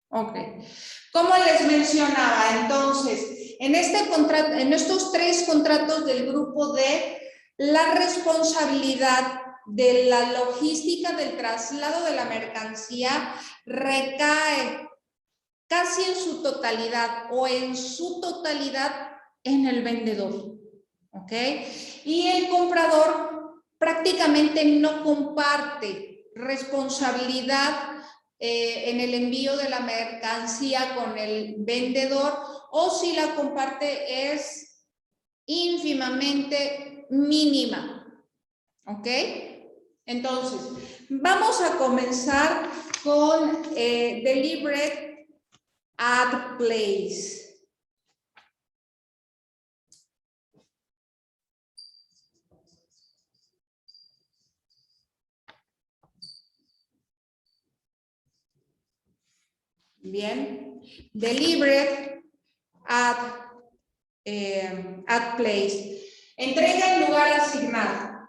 Ok. Como les mencionaba, entonces, en estos 3 contratos del grupo D, la responsabilidad de la logística del traslado de la mercancía recae casi en su totalidad o en su totalidad en el vendedor. ¿Ok? Y el comprador prácticamente no comparte responsabilidad en el envío de la mercancía con el vendedor, o si la comparte es ínfimamente mínima. ¿Ok? Entonces, vamos a comenzar con Deliberate Add Place. Bien, Deliberate Add Place. Entrega el lugar asignado.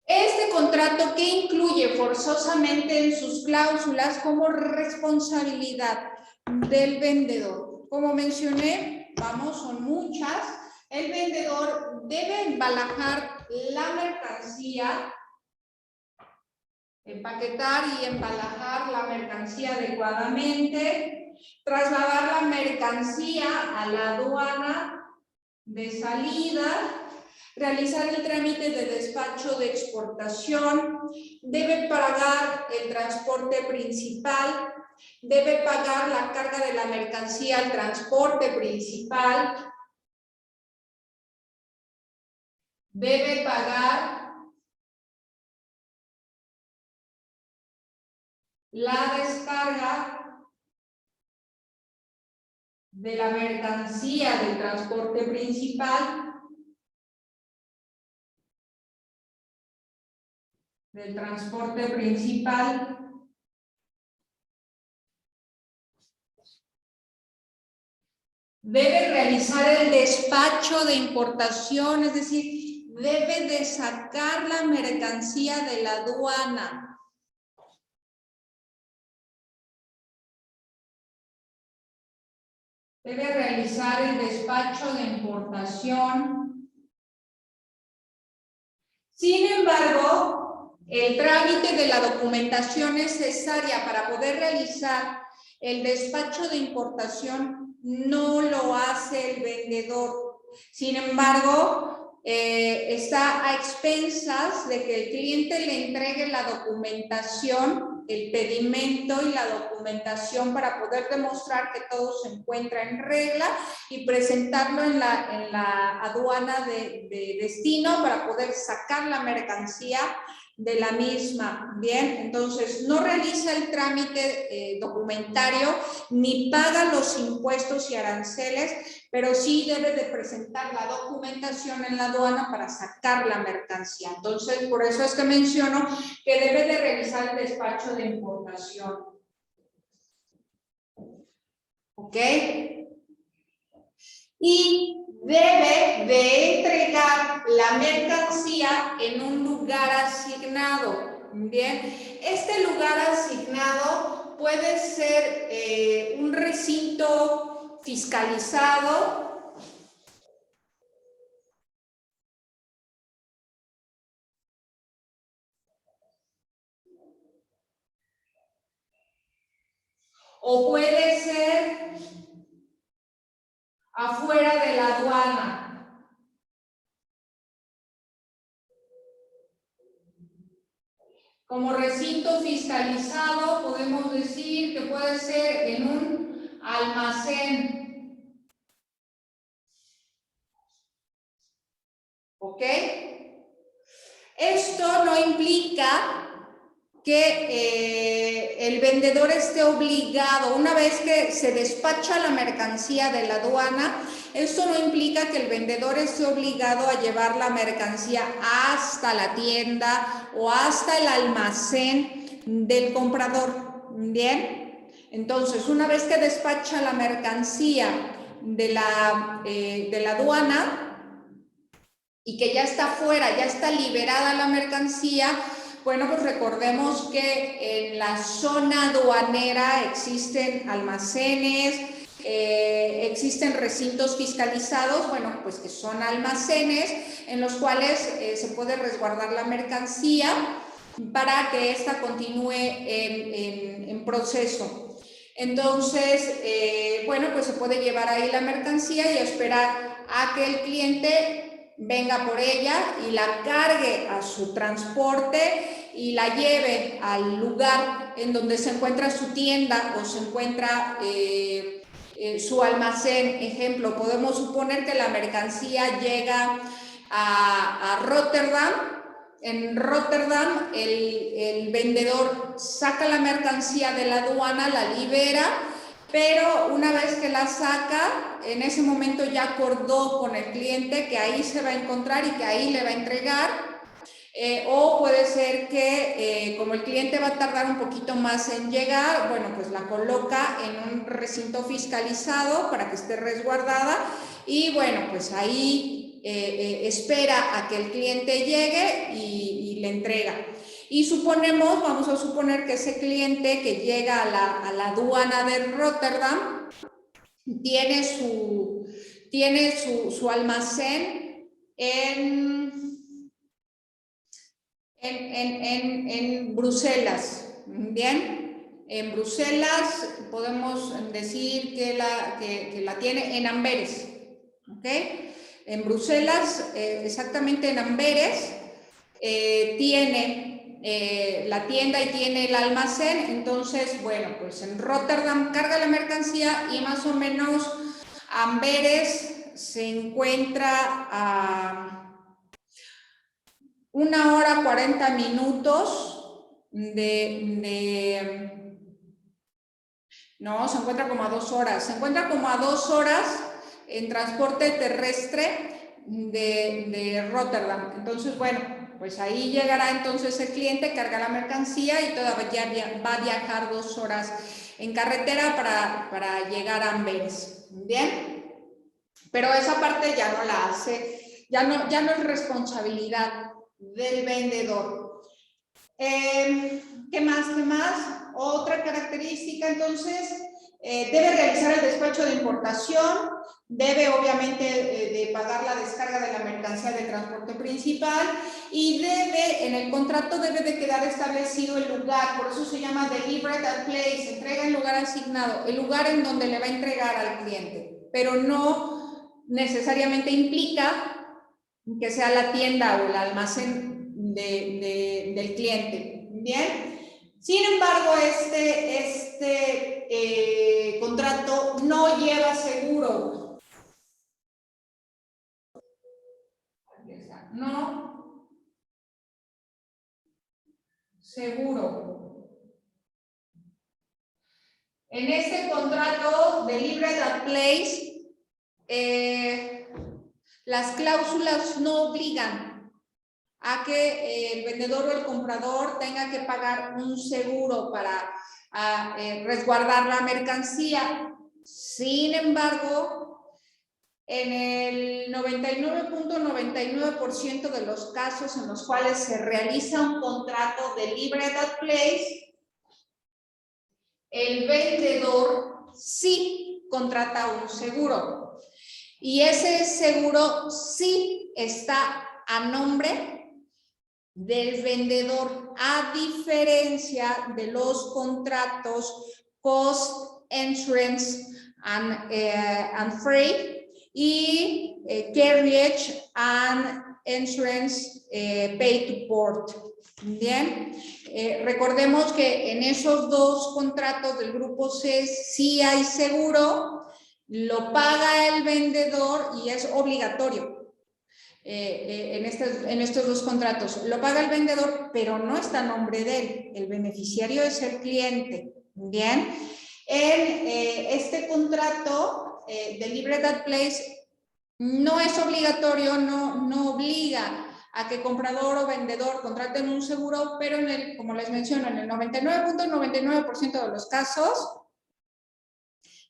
Este contrato, ¿qué incluye forzosamente en sus cláusulas como responsabilidad del vendedor? Como mencioné, son muchas. El vendedor debe embalajar la mercancía, empaquetar y embalajar la mercancía adecuadamente, trasladar la mercancía a la aduana de salida, realizar el trámite de despacho de exportación, debe pagar el transporte principal, debe pagar la carga de la mercancía al transporte principal, debe pagar la descarga de la mercancía del transporte principal, debe realizar el despacho de importación, es decir, debe de sacar la mercancía de la aduana. Debe realizar el despacho de importación. Sin embargo, el trámite de la documentación necesaria para poder realizar el despacho de importación no lo hace el vendedor. Sin embargo, está a expensas de que el cliente le entregue la documentación, el pedimento y la documentación para poder demostrar que todo se encuentra en regla y presentarlo en la aduana de destino para poder sacar la mercancía de la misma. Bien, entonces no realiza el trámite documentario ni paga los impuestos y aranceles, pero sí debe de presentar la documentación en la aduana para sacar la mercancía. Entonces, por eso es que menciono que debe de realizar el despacho de importación. ¿Ok? Y debe de entregar la mercancía en un lugar asignado. Bien, este lugar asignado puede ser un recinto fiscalizado, o puede ser afuera de la aduana. Como recinto fiscalizado podemos decir que puede ser en un almacén. ¿Ok? Esto no implica que el vendedor esté obligado, una vez que se despacha la mercancía de la aduana, esto no implica que el vendedor esté obligado a llevar la mercancía hasta la tienda o hasta el almacén del comprador. Bien, Entonces, una vez que despacha la mercancía de la aduana y que ya está fuera, ya está liberada la mercancía, bueno, pues recordemos que en la zona aduanera existen almacenes, existen recintos fiscalizados, bueno, pues que son almacenes en los cuales se puede resguardar la mercancía para que ésta continúe en proceso. Entonces, bueno, pues se puede llevar ahí la mercancía y esperar a que el cliente venga por ella y la cargue a su transporte y la lleve al lugar en donde se encuentra su tienda o se encuentra su almacén. Ejemplo, podemos suponer que la mercancía llega a Rotterdam. En Rotterdam el vendedor saca la mercancía de la aduana, la libera, pero una vez que la saca, en ese momento ya acordó con el cliente que ahí se va a encontrar y que ahí le va a entregar. O puede ser que como el cliente va a tardar un poquito más en llegar, bueno, pues la coloca en un recinto fiscalizado para que esté resguardada y bueno, pues ahí espera a que el cliente llegue y le entrega. Y suponemos, vamos a suponer que ese cliente que llega a la aduana de Rotterdam tiene su almacén en Bruselas, ¿bien? En Bruselas podemos decir que la tiene en Amberes, ¿ok? En Bruselas, exactamente en Amberes, tiene la tienda y tiene el almacén. Entonces, bueno, pues en Rotterdam carga la mercancía y más o menos Amberes se encuentra a 1 hora 40 minutos no, se encuentra como a 2 horas. Se encuentra como a 2 horas en transporte terrestre de Rotterdam. Entonces, bueno, pues ahí llegará entonces el cliente, carga la mercancía y todavía va a viajar 2 horas en carretera para llegar a Amberes. ¿Bien? Pero esa parte ya no la hace, ya no es responsabilidad del vendedor. ¿Qué más? Otra característica, entonces, debe realizar el despacho de importación, debe obviamente de pagar la descarga de la mercancía del transporte principal y en el contrato debe de quedar establecido el lugar, por eso se llama delivered at place, entrega en lugar asignado, el lugar en donde le va a entregar al cliente, pero no necesariamente implica que sea la tienda o el almacén del cliente. Bien. Sin embargo, este contrato no lleva seguro. No seguro. En este contrato de Delivered at Place, las cláusulas no obligan a que el vendedor o el comprador tenga que pagar un seguro para resguardar la mercancía. Sin embargo, en el 99.99% de los casos en los cuales se realiza un contrato de Delivered at Place, el vendedor sí contrata un seguro. Y ese seguro sí está a nombre del vendedor, a diferencia de los contratos Cost, Entrance and Freight y Carriage and Entrance Pay to Port. Bien, recordemos que en esos dos contratos del grupo C sí hay seguro, lo paga el vendedor y es obligatorio. En estos dos contratos lo paga el vendedor, pero no está a nombre de él, el beneficiario es el cliente. Bien, en este contrato de Delivered at Place no es obligatorio, no obliga a que comprador o vendedor contraten un seguro, pero como les menciono, en el 99.99% de los casos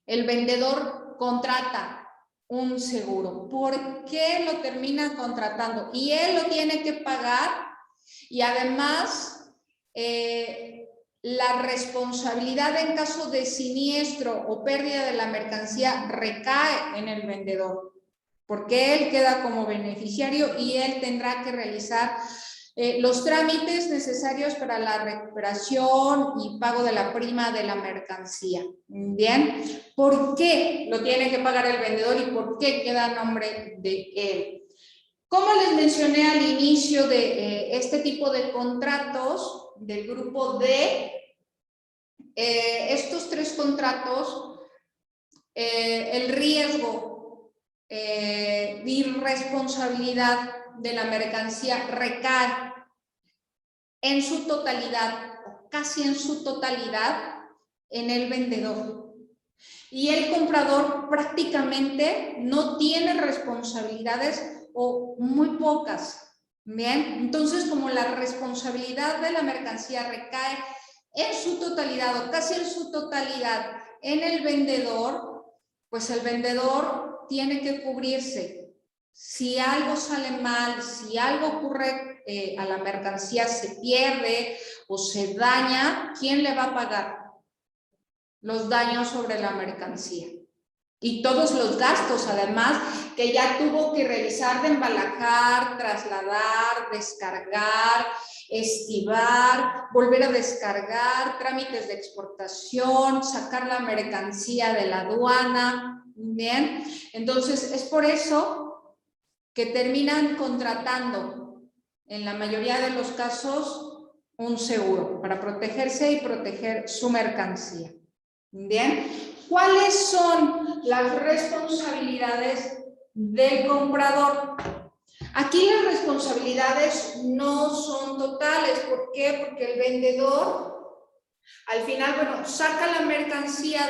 el vendedor contrata un seguro. ¿Por qué lo termina contratando? Y él lo tiene que pagar y además la responsabilidad en caso de siniestro o pérdida de la mercancía recae en el vendedor, porque él queda como beneficiario y él tendrá que realizar los trámites necesarios para la recuperación y pago de la prima de la mercancía. Bien, ¿por qué lo tiene que pagar el vendedor y por qué queda a nombre de él? Como les mencioné al inicio de este tipo de contratos del grupo D, estos 3 contratos, el riesgo de irresponsabilidad de la mercancía recae en su totalidad, casi en su totalidad, en el vendedor. Y el comprador prácticamente no tiene responsabilidades o muy pocas. Bien, entonces como la responsabilidad de la mercancía recae en su totalidad o casi en su totalidad en el vendedor, pues el vendedor tiene que cubrirse. Si algo sale mal, si algo ocurre a la mercancía, se pierde o se daña, ¿quién le va a pagar? Los daños sobre la mercancía. Y todos los gastos, además, que ya tuvo que realizar de embalajar, trasladar, descargar, estibar, volver a descargar, trámites de exportación, sacar la mercancía de la aduana. Bien, entonces es por eso que terminan contratando, en la mayoría de los casos, un seguro para protegerse y proteger su mercancía. Bien, ¿cuáles son las responsabilidades del comprador? Aquí las responsabilidades no son totales. ¿Por qué? Porque el vendedor, al final, bueno, saca la mercancía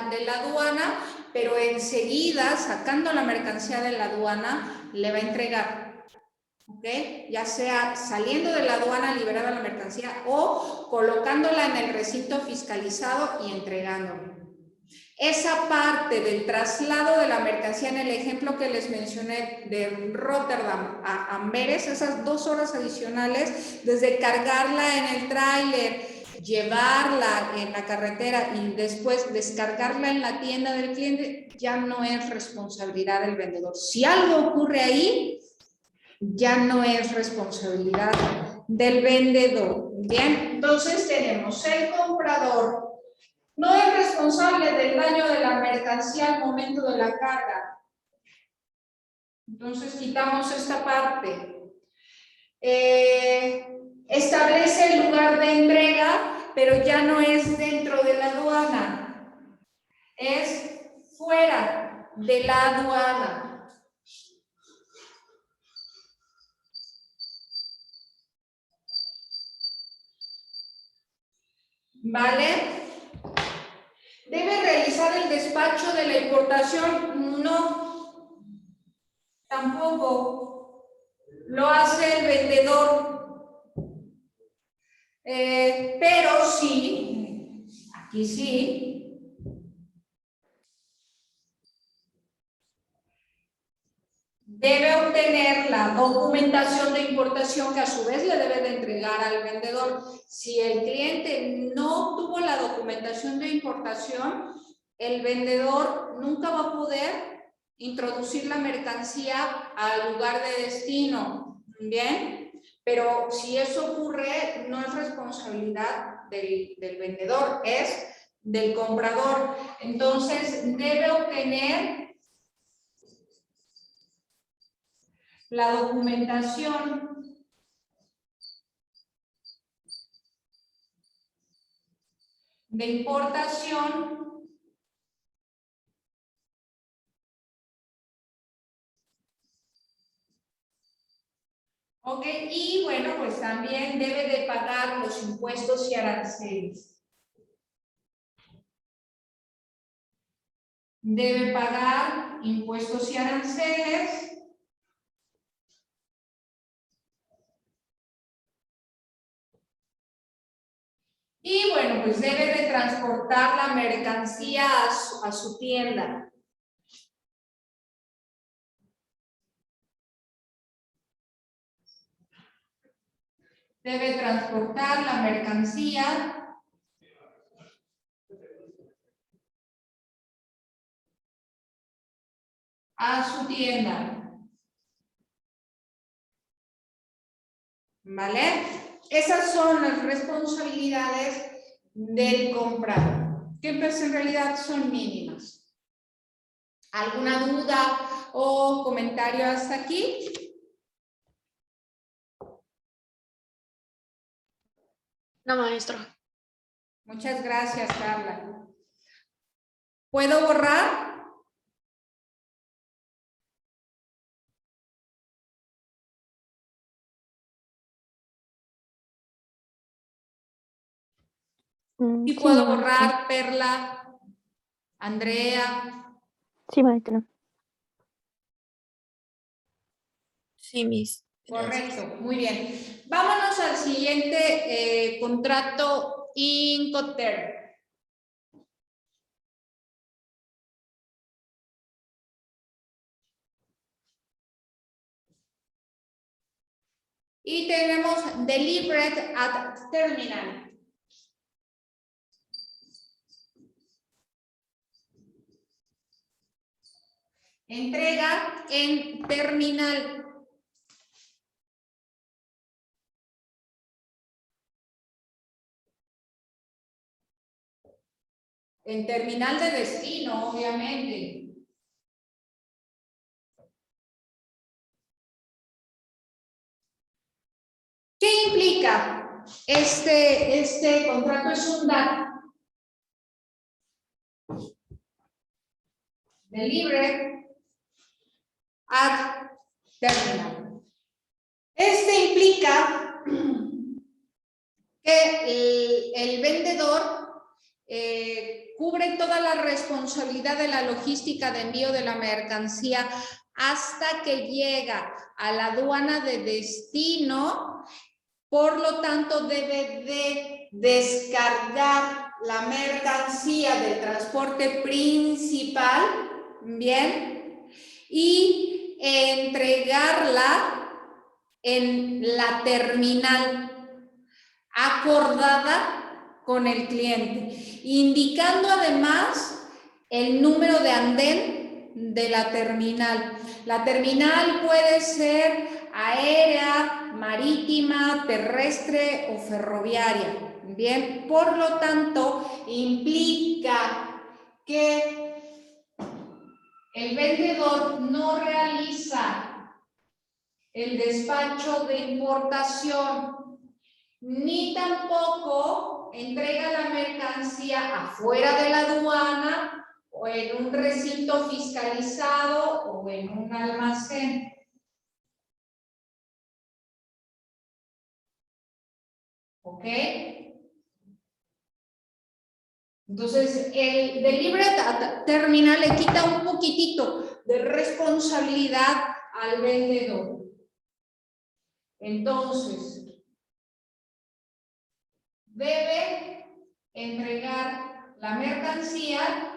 de la aduana, pero enseguida, sacando la mercancía de la aduana, le va a entregar. ¿Okay? Ya sea saliendo de la aduana, liberada la mercancía o colocándola en el recinto fiscalizado y entregándola. Esa parte del traslado de la mercancía en el ejemplo que les mencioné de Rotterdam a Amberes, esas 2 horas adicionales, desde cargarla en el tráiler, llevarla en la carretera y después descargarla en la tienda del cliente, ya no es responsabilidad del vendedor. Si algo ocurre ahí, ya no es responsabilidad del vendedor. Bien, entonces tenemos el comprador. No es responsable del daño de la mercancía al momento de la carga. Entonces quitamos esta parte. Establece el lugar de entrega, pero ya no es dentro de la aduana. Es fuera de la aduana. ¿Vale? ¿Debe realizar el despacho de la importación? No, tampoco. Lo hace el vendedor. Pero sí, aquí sí. Debe obtener la documentación de importación que a su vez le debe de entregar al vendedor. Si el cliente no tuvo la documentación de importación, el vendedor nunca va a poder introducir la mercancía al lugar de destino. Bien, pero si eso ocurre, no es responsabilidad del vendedor, es del comprador. Entonces, debe obtener la documentación de importación ok, y bueno, pues también debe de pagar los impuestos y aranceles. Debe pagar impuestos y aranceles. Y bueno, pues debe de transportar la mercancía a su tienda. Debe transportar la mercancía a su tienda. ¿Vale? Esas son las responsabilidades del comprador, que pues en realidad son mínimas. ¿Alguna duda o comentario hasta aquí? No, maestro. Muchas gracias, Carla. ¿Puedo borrar? ¿Y Sí, puedo maestra. borrar, Perla, Andrea? Sí, maestra. Sí, mis. Correcto, muy bien. Vámonos al siguiente contrato Incoterm. Y tenemos Delivered at Terminal. Entrega en terminal. En terminal de destino, obviamente. ¿Qué implica? Este contrato es un DAT. Delivered at terminal. Este implica que el vendedor cubre toda la responsabilidad de la logística de envío de la mercancía hasta que llega a la aduana de destino. Por lo tanto, debe de descargar la mercancía del transporte principal, ¿bien? Y entregarla en la terminal acordada con el cliente, indicando además el número de andén de la terminal. La terminal puede ser aérea, marítima, terrestre o ferroviaria. Bien, por lo tanto, implica que el vendedor no realiza el despacho de importación, ni tampoco entrega la mercancía afuera de la aduana o en un recinto fiscalizado o en un almacén. ¿Ok? Entonces, el Delivered Terminal le quita un poquitito de responsabilidad al vendedor. Entonces, debe entregar la mercancía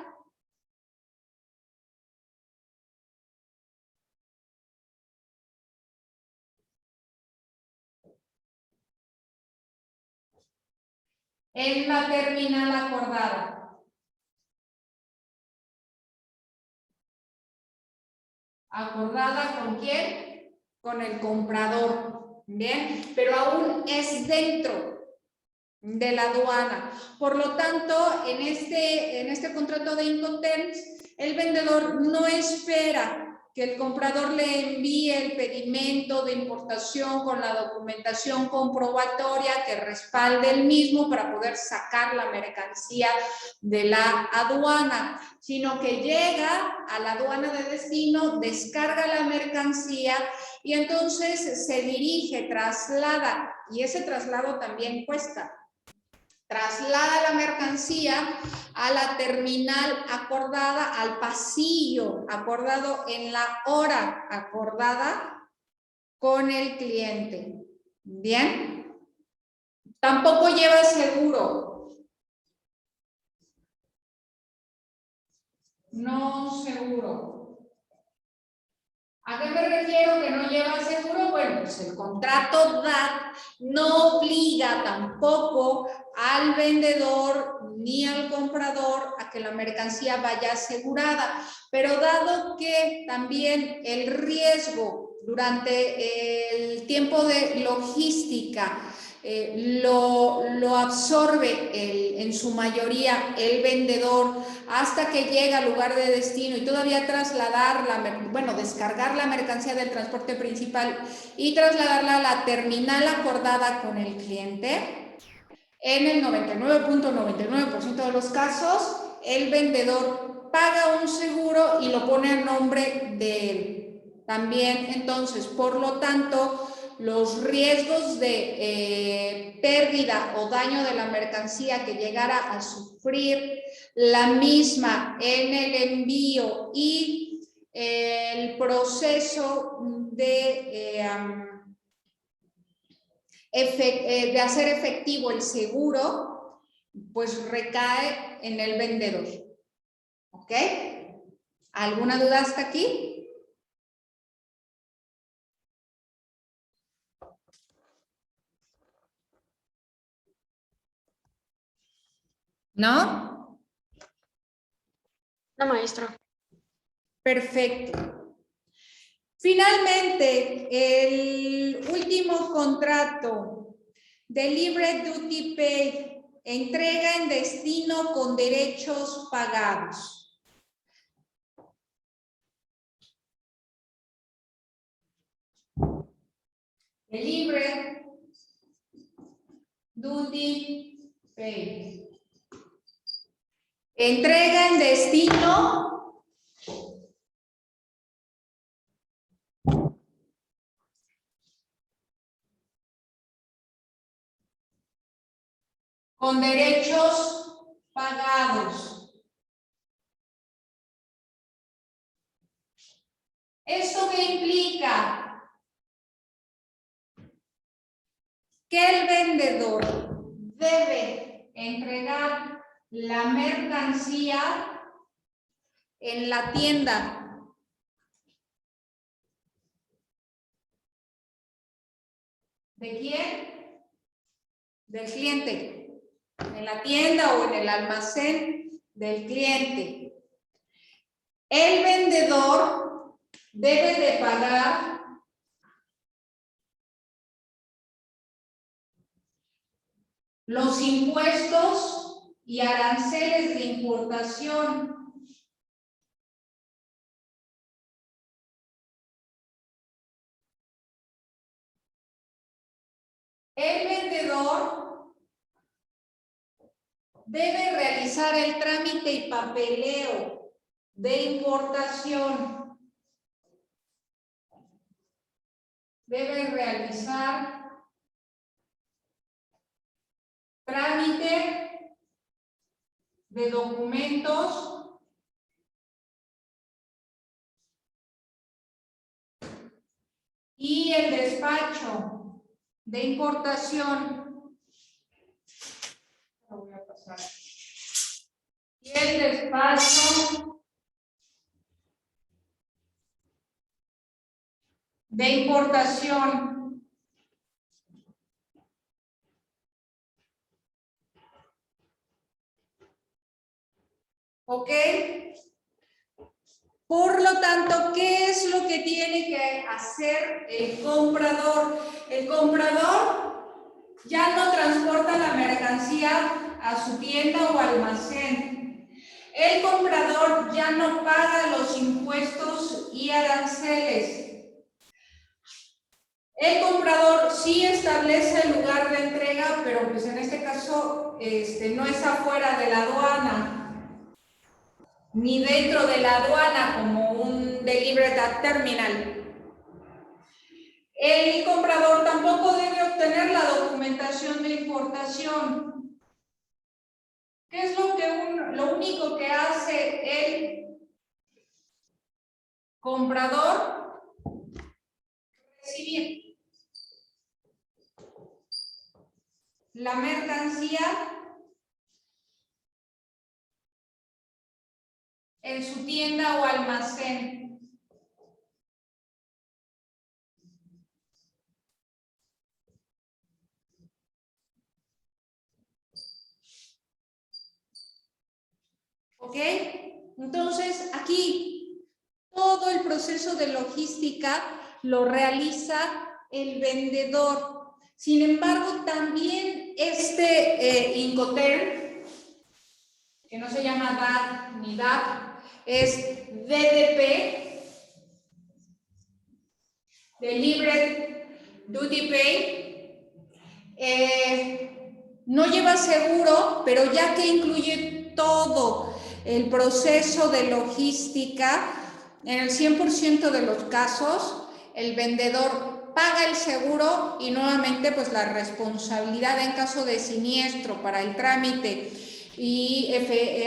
en la terminal acordada. ¿Acordada con quién? Con el comprador. Bien, pero aún es dentro de la aduana. Por lo tanto, en este contrato de Incoterms, el vendedor no espera que el comprador le envíe el pedimento de importación con la documentación comprobatoria que respalde el mismo para poder sacar la mercancía de la aduana, sino que llega a la aduana de destino, descarga la mercancía y entonces se dirige, traslada, y ese traslado también cuesta. Traslada la mercancía a la terminal acordada, al pasillo acordado en la hora acordada con el cliente. ¿Bien? Tampoco lleva seguro. no seguro. ¿A qué me refiero que no lleva seguro? Bueno, pues el contrato DAT no obliga tampoco al vendedor ni al comprador a que la mercancía vaya asegurada, pero dado que también el riesgo durante el tiempo de logística lo absorbe en su mayoría el vendedor hasta que llega al lugar de destino y todavía descargar la mercancía del transporte principal y trasladarla a la terminal acordada con el cliente. En el 99.99% de los casos, el vendedor paga un seguro y lo pone a nombre de él. También, entonces, por lo tanto, los riesgos de pérdida o daño de la mercancía que llegara a sufrir la misma en el envío y el proceso de hacer efectivo el seguro, pues recae en el vendedor. ¿Ok? ¿Alguna duda hasta aquí? ¿No? No, maestro. Perfecto. Finalmente, el último contrato, Delivery Duty Paid, entrega en destino con derechos pagados. Delivery Duty Paid. Entrega en destino con derechos pagados. ¿Esto qué implica? Que el vendedor debe entregar la mercancía en la tienda. ¿De quién? Del cliente. En la tienda o en el almacén del cliente. El vendedor debe de pagar los impuestos y aranceles de importación. El vendedor debe realizar el trámite y papeleo de importación. Debe realizar trámite de documentos y el despacho de importación. Lo voy a pasar. Y el despacho de importación. ¿Ok? Por lo tanto, ¿qué es lo que tiene que hacer el comprador? El comprador ya no transporta la mercancía a su tienda o almacén. El comprador ya no paga los impuestos y aranceles. El comprador sí establece el lugar de entrega, pero pues en este caso no es afuera de la aduana ni dentro de la aduana como un delivery terminal. El comprador tampoco debe obtener la documentación de importación. ¿Qué es lo único que hace el comprador? Recibir la mercancía en su tienda o almacén. ¿Ok? Entonces, aquí todo el proceso de logística lo realiza el vendedor. Sin embargo, también este Incoterm, que no se llama DAT ni DAP, es DDP, Delivered Duty Pay. No lleva seguro, pero ya que incluye todo el proceso de logística, en el 100% de los casos, el vendedor paga el seguro y nuevamente pues la responsabilidad en caso de siniestro para el trámite y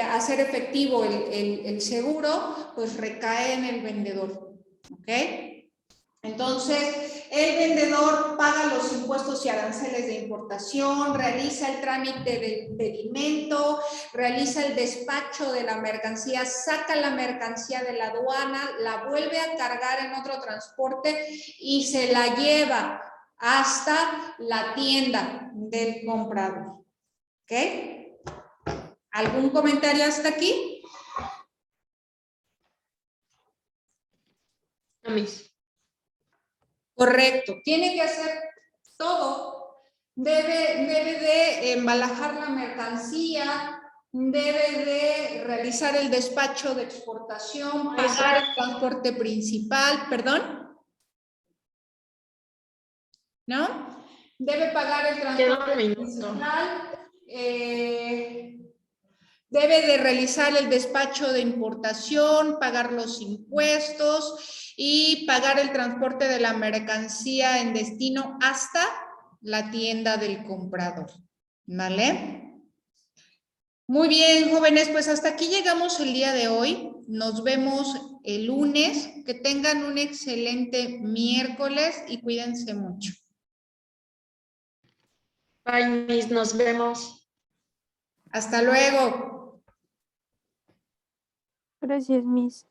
hacer efectivo el seguro, pues recae en el vendedor. ¿Ok? Entonces, el vendedor paga los impuestos y aranceles de importación, realiza el trámite de pedimento, realiza el despacho de la mercancía, saca la mercancía de la aduana, la vuelve a cargar en otro transporte y se la lleva hasta la tienda del comprador. ¿Ok? ¿Algún comentario hasta aquí? No, Miss. Correcto, tiene que hacer todo. Debe de embalajar la mercancía, debe de realizar el despacho de exportación, pagar el transporte principal, ¿perdón? ¿No? Debe pagar el transporte principal, debe de realizar el despacho de importación, pagar los impuestos y pagar el transporte de la mercancía en destino hasta la tienda del comprador. ¿Vale? Muy bien, jóvenes, pues hasta aquí llegamos el día de hoy. Nos vemos el lunes. Que tengan un excelente miércoles y cuídense mucho. Bye, Miss, nos vemos. Hasta luego. Gracias, Miss.